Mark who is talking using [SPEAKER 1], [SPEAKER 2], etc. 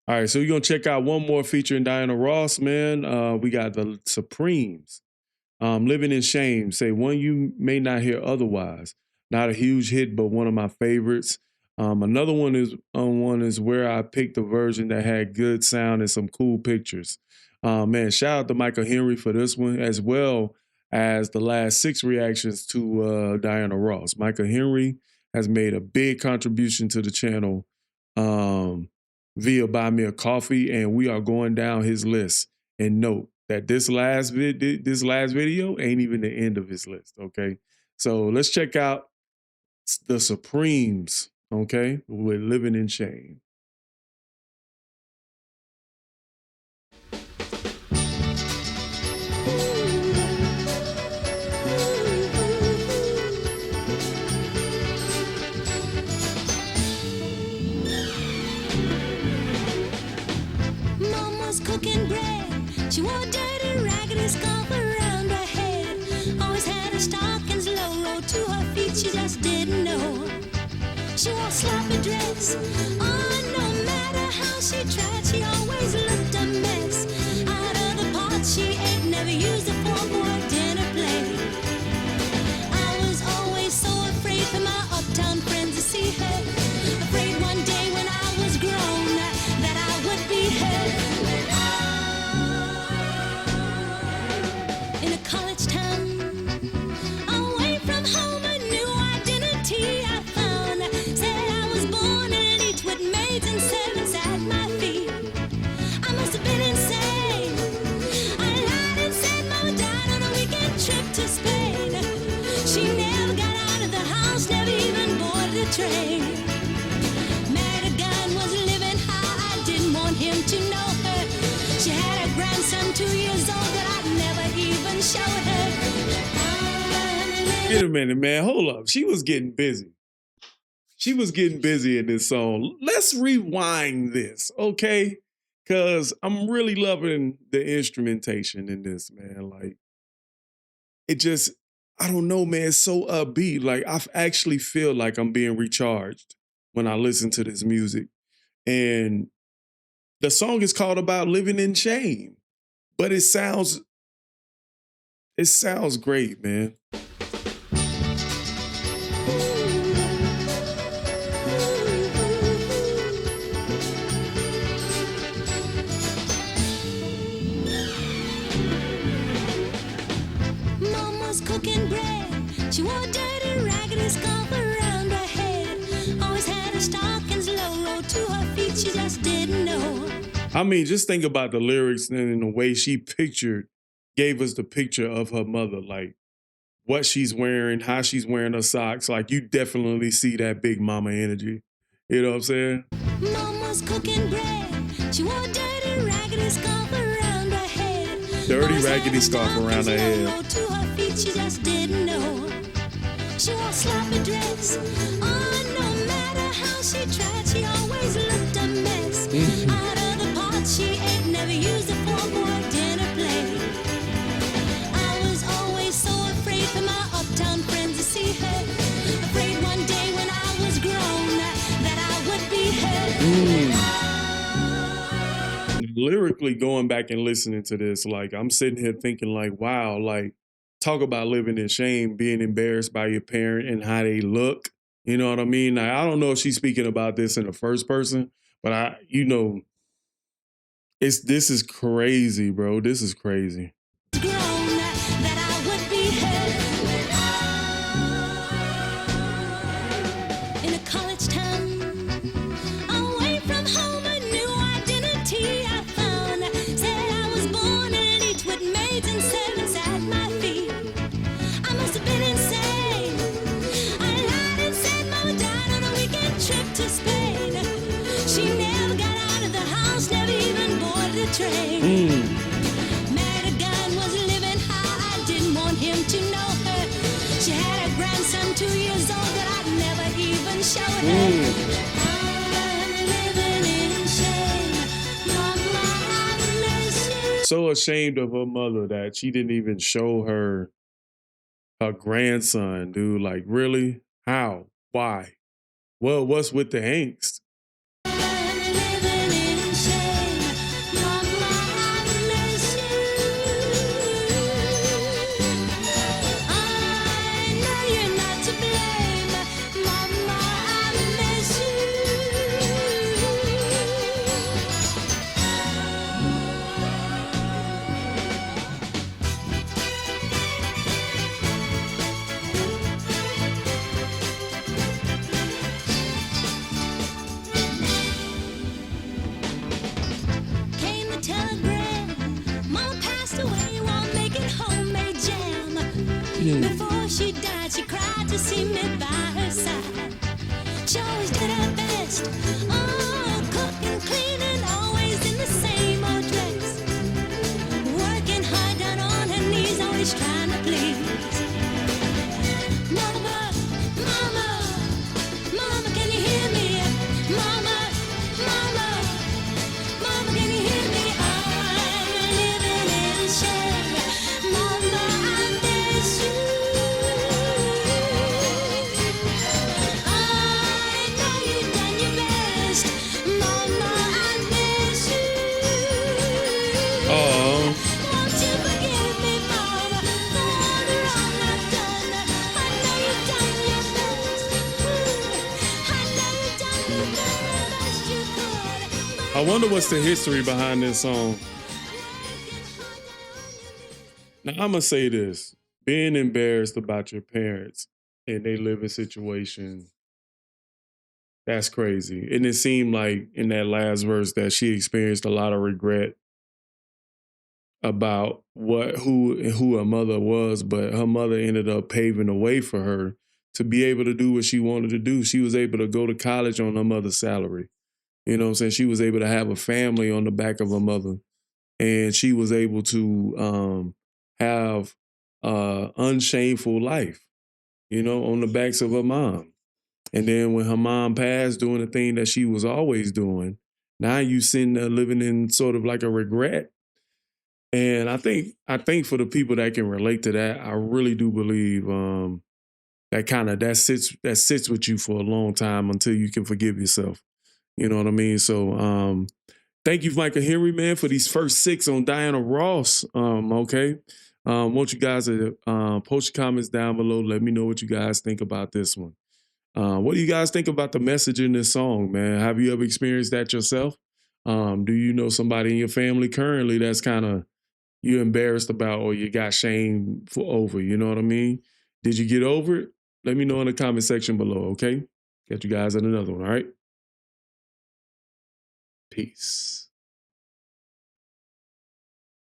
[SPEAKER 1] All right, so we're gonna check out one more featuring Diana Ross, man. We got the Supremes. Living in Shame, say one you may not hear otherwise. Not a huge hit, but one of my favorites. Another one is where I picked a version that had good sound and some cool pictures. Man, shout out to Michael Henry for this one, as well as the last 6 reactions to Diana Ross. Michael Henry has made a big contribution to the channel via Buy Me a Coffee, and we are going down his list. And note that this last video ain't even the end of his list, okay? So let's check out the Supremes, okay, with Living in Shame.
[SPEAKER 2] Mama's cooking bread. She wore a dirty, raggedy scarf around her head. Always had her stockings low, rolled to her feet, she just didn't know. She wore a sloppy dress. Oh, no matter how she tried, she always looked a mess. Out of the pot she ate, never used a fork or a dinner plate. I was always so afraid for my uptown friends to see her. Afraid one day when I was grown that I would be her. In a college town, away from home, a new identity I found. Said I was born in each with maids and servants at my feet. I must have been insane. I lied and said Mama died on a weekend trip to Spain. She never got out of the house, never even boarded a train. Married a gun, was living high, I didn't want him to know her. She had a grandson 2 years old that I'd never even showed her.
[SPEAKER 1] Wait a minute, man. Hold up. She was getting busy. She was getting busy in this song. Let's rewind this, okay? Because I'm really loving the instrumentation in this, man. Like, it just, I don't know, man. It's so upbeat. Like, I actually feel like I'm being recharged when I listen to this music. And the song is called About Living in Shame, but it sounds great, man.
[SPEAKER 2] Mama's cooking bread. She wore a dirty, raggedy scarf around her head. Always had her stockings low, rolled to her feet, she just didn't know.
[SPEAKER 1] I mean, just think about the lyrics and the way she gave us the picture of her mother, like what she's wearing, how she's wearing her socks. Like, you definitely see that big mama energy. You know what I'm saying?
[SPEAKER 2] Mama's cooking bread. She wore a dirty, raggedy scarf around her head.
[SPEAKER 1] Dirty, raggedy scarf around her head.
[SPEAKER 2] Rolled to her feet, she just didn't know. She wore a sloppy dress. Oh, no matter how she tried, she always looked a mess. Out of the pot she ate, never used a fork or a dinner plate. I was always so afraid for my uptown friends to see her. Afraid one day when I was grown that I would be her.
[SPEAKER 1] Lyrically, going back and listening to this, like, I'm sitting here thinking, like, wow, like, talk about living in shame, being embarrassed by your parent and how they look. You know what I mean? Like, I don't know if she's speaking about this in the first person, but this is crazy, bro. This is crazy.
[SPEAKER 2] Grown that I would be her. In a college town, away from home, a new identity I found. Said I was born in each with maids and servants at my feet. I must have been insane. I lied and said Mama died on a weekend trip to Spain. She never got out of the house, never even boarded a train. Married a gun, was living high, I didn't want him to know her. She had a grandson 2 years old that I'd never even showed her. I'm living in shame. Mama, I miss you.
[SPEAKER 1] So ashamed of her mother that she didn't even show her grandson, dude. Like, really? How? Why? Well, what's with the angst?
[SPEAKER 2] I'm living in shame.
[SPEAKER 1] I wonder what's the history behind this song. Now, I'm going to say this. Being embarrassed about your parents and they living situation, that's crazy. And it seemed like in that last verse that she experienced a lot of regret about who her mother was, but her mother ended up paving the way for her to be able to do what she wanted to do. She was able to go to college on her mother's salary. You know what I'm saying? She was able to have a family on the back of her mother. And she was able to have unshameful life, you know, on the backs of her mom. And then when her mom passed doing the thing that she was always doing, now you sitting there living in sort of like a regret. And I think for the people that can relate to that, I really do believe that sits with you for a long time until you can forgive yourself. You know what I mean? So thank you, Michael Henry, man, for these first 6 on Diana Ross. Okay. Want you guys to post your comments down below. Let me know what you guys think about this one. What do you guys think about the message in this song, man? Have you ever experienced that yourself? Do you know somebody in your family currently that's kind of you're embarrassed about or you got shame for over? You know what I mean? Did you get over it? Let me know in the comment section below, okay? Catch you guys in another one, all right? Peace.